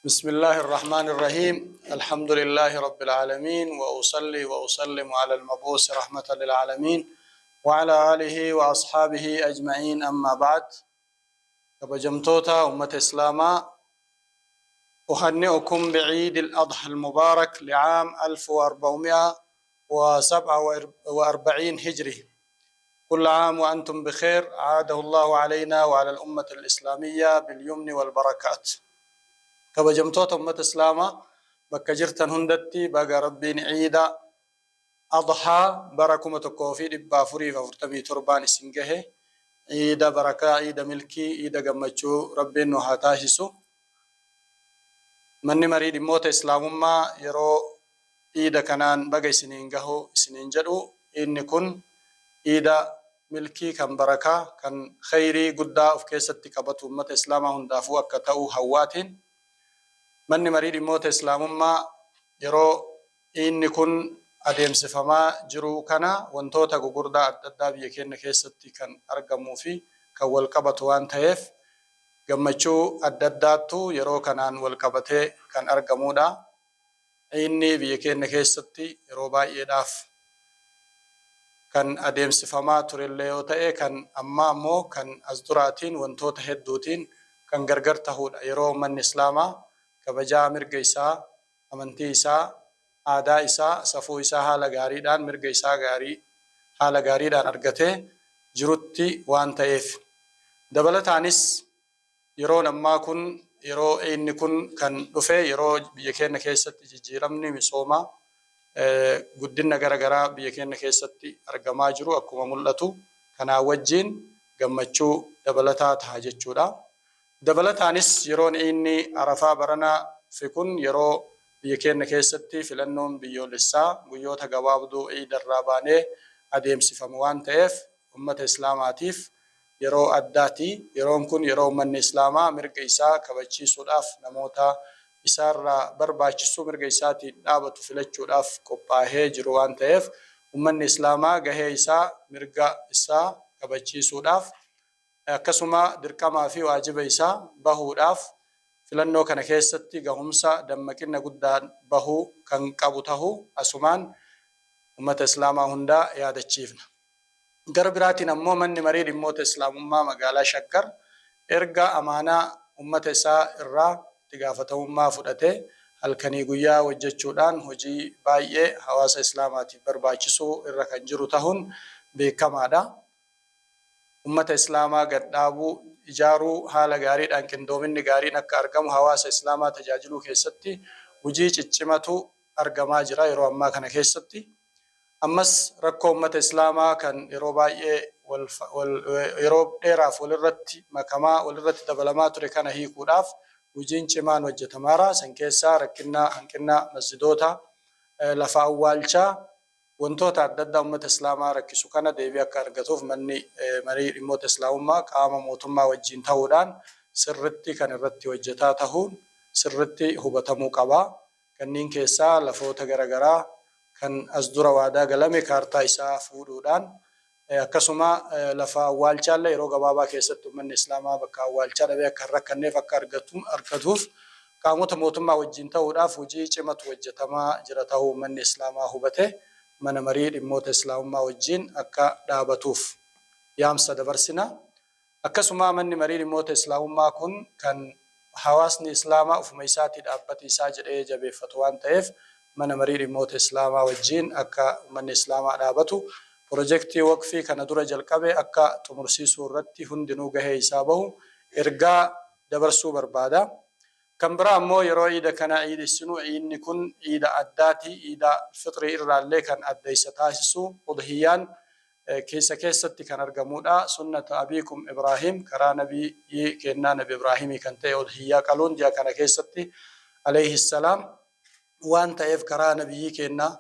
بسم الله الرحمن الرحيم. الحمد لله رب العالمين، وأصلي وأسلم على المبعوث رحمة للعالمين وعلى آله وأصحابه أجمعين. أما بعد، كبجمتوتا أمة إسلاما، أهنئكم بعيد الأضحى المبارك لعام 1447 هجري. كل عام وأنتم بخير، عاده الله علينا وعلى الأمة الإسلامية باليمن والبركات. كبجمتوتا أمة إسلاما، bakka jirtan hundatti baga rabbiin ciida adhaa bara 1447 isin gahe. Ciida barakaa, ciida milkii, ciida gammachuu rabbiin nu haa taasisu. Manni marii dhimmoota islaamummaa yeroo ciida kanaan baga isiniin gahu isiniin jedhu, inni kun ciida milkii kan barakaa kan khayrii guddaa of keessatti qabatu ummata islaamaa hundaafuu akka ta'u hawwaatiin manni marii dhimmoota islaamummaa yeroo inni kun adeemsifamaa jiru kana wantoota gugurdaa adda addaa biyya keenya keessatti kan argamuu fi kan wal qabatu waan ta'eef gammachuu adda addaattu yeroo kanaan wal qabatee kan argamudha. Inni biyya keenya keessatti yeroo baay'eedhaaf kan adeemsifamaa turellee yoo ta'e, kan ammaa immoo kan as duraatiin wantoota hedduutiin kan gargar tahudha. Yeroo manni islaamaa kabajaa mirga isaa, amantii isaa, aadaa isaa, safuu isaa haala gaariidhaan, mirga isaa haala gaariidhaan argatee jirutti waan ta'eef. Dabalataanis yeroon ammaa kun yeroo inni kun kan dhufe yeroo biyya keenya keessatti jijjiiramni misoomaa guddina garagaraa biyya keenya keessatti argamaa jiru akkuma mul'atu, kanaa wajjiin gammachuu dabalataa ta'a jechuudha. Dabalataanis yeroon inni arafaa baranaa fi kun yeroo biyya keenya keessatti filannoon biyyoolessaa guyyoota gabaabduu ciidarraa baanee adeemsifamu waan ta'eef ummata islaamaatiif yeroo addaati. Yeroon kun yeroo ummanni islaamaa mirga isaa kabachiisuudhaaf, namoota isaarraa barbaachisu mirga isaatiin dhaabatu filachuudhaaf qophaa'ee jiru waan ta'eef ummanni islaamaa gahee isaa mirga isaa kabachiisuudhaaf akkasuma dirqamaa fi waajiba isaa bahuudhaaf filannoo kana keessatti gahumsa dammaqina guddaan bahuu kan qabu tahuu asumaan ummata islaamaa hundaa yaadachiifna. Gara biraatiin ammoo manni marii dhimmoota islaamummaa magaalaa Shaggar erga amaanaa ummata isaa irraa itti gaafatamummaa fudhatee halkanii guyyaa hojjechuudhaan hojii baay'ee hawaasa islaamaatiif barbaachisuu irra kan jiru tahuun beekamaadha. Ummata islaamaa gadhaabuu, ijaaruu haala gaariidhaan qindoominni gaariin akka argamu hawaasa islaamaa tajaajiluu keessatti hojii ciccimatu argamaa jira yeroo ammaa kana keessatti. Ammas rakkoo ummata islaamaa kan yeroo baay'ee yeroo dheeraaf walirratti makamaa walirratti dabalamaa ture kana hiikuudhaaf hojiin cimaan hojjetamaara. San keessaa hanqina masjidoota, lafa awwaalchaa, wantoota adda addaa ummata islaamaa rakkisu kana deebii akka argatuuf manni marii dhimmoota islaamummaa qaama mootummaa wajjin ta'uudhaan sirritti kan irratti hojjetaa tahuun sirritti hubatamuu qaba. Kanneen keessaa lafoota garagaraa kan as dura waadaa galame kaartaa isaa fuudhuudhaan akkasuma lafa awwaalchaallee yeroo gabaabaa keessatti ummanni islaamaa bakka awwaalchaa dhabee akka hin rakkanneef akka argatuuf qaamota mootummaa wajjin ta'uudhaaf hojii cimatu hojjetamaa jira tahuu ummanni islaamaa hubate mana marii dhimmoota islaamummaa wajjin akka dhaabatuuf yaamsa dabarsina. Akkasuma manni marii dhimmoota islaamummaa kun kan hawaasni islaamaa ufuma isaatii dhaabbata isaa jedhee jabeeffatu waan ta'eef mana marii dhimmoota islaamaa wajjin akka manni islaamaa dhaabatu pirojektii waqfii kana dura jalqabe akka xumursiisuu irratti hundinuu gahee isaa bahu ergaa dabarsuu barbaada. Kan biraa ammoo yeroo ciida kana ciidessinu, ciidni kun ciida addaati. Ciida fixrii irraallee kan adda isa taasisu udhiyyaan keessatti kan argamudha. Sunnata abiikum Ibraahim, karaa nabii kennaa nabi Ibraahimii kan ta'e udhiyyaa qaluun ji'a kana keessatti alayhi salaam waan ta'eef karaa nabiyyi kennaa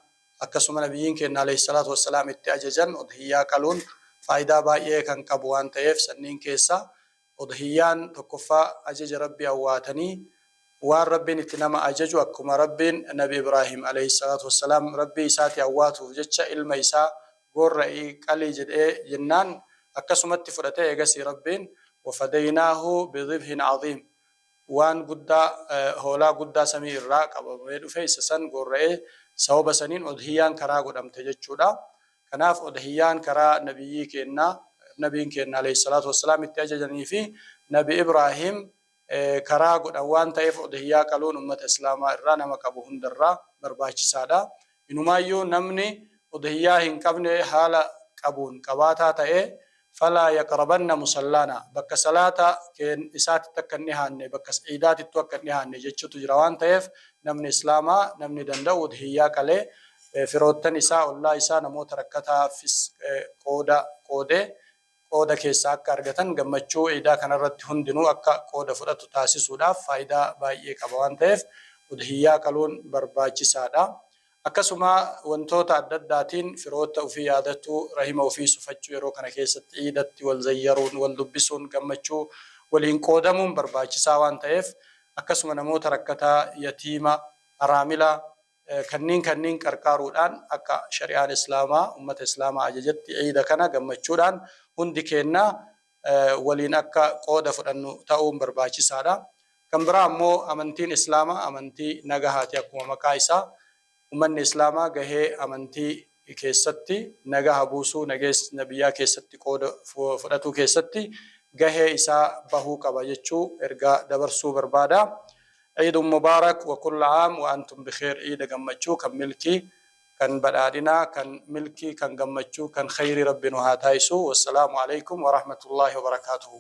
akkasuma nabiyyiin kennaa alayhi salaatu wassalaam itti ajajan udhiyyaa qaluun faayidaa baay'ee kan qabu waan ta'eef sanniin keessa udhiyyaan tokkoffaa ajaja rabbii awwaatanii waan rabbiin itti nama ajaju akkuma rabbiin nabi Ibraahim alayhi salaatu wassalaam rabbii isaati awwaatuuf jecha ilma isaa gorra'ii qalii jedhee jennaan akkasumatti fudhatee eegasii rabbiin wafadaynaahu bidhibhin adhiim وان قدا هولا قدا سمير راق أبو ميدو في سسن قرأ سواب سنين أدهيان كرا قدام تجتشودا كناف أدهيان كرا نبيك إن عليه الصلاة والسلام اتجاجني في نبي إبراهيم كرا قدام وان تيف أدهيا كلون أمة إسلام الرانا مكابوهن درا برباش سادا إنما يو نمني أدهيا هنكبن حال كابون كباتا تأي فلا يقربن مصلانا بك صلاة كن إسات تكنيها بك عيدات تكنيها جتشو تجروان تيف نمن إسلاما نمن دندود هي كله فروتن إساء الله إساء نمو تركتها في قودة كيساك كارغتن غمچو عيدا كنرت هندنو أكا قودة فرط تاسسودا فايدة بايئ كبوان تيف ودهيا كلون برباچي سادا akkasuma wantoota adda addaatiin firoota ofii yaadatu rahima ofii sufachuu yeroo kana keessatti ciidatti wal zayyaruun wal dubbisuun gammachuu waliin qoodamuun barbaachisaa waan ta'eef akkasuma namoota rakkataa yatiima araamila kanniin qarqaaruudhaan akka shari'aan islaamaa ummata islaamaa ajajatti ciida kana gammachuudhaan hundi keenna waliin akka qooda fudhannu ta'uun barbaachisaadha. Kan biraa ammoo amantiin islaamaa amantii nagahaati akkuma maqaa isaa ummanni islaamaa gahee amantii keessatti nagaha buusuu nageenya biyyaa keessatti qooda fudhatuu keessatti gahee isaa bahuu qaba jechuu ergaa dabarsuu barbaada. عيد مبارك وكل عام وأنتم بخير عيد جمّتشو كان ملكي كان بدادنا كان ملكي كان جمّتشو كان خير ربنا هاتايسو والسلام عليكم ورحمة الله وبركاته.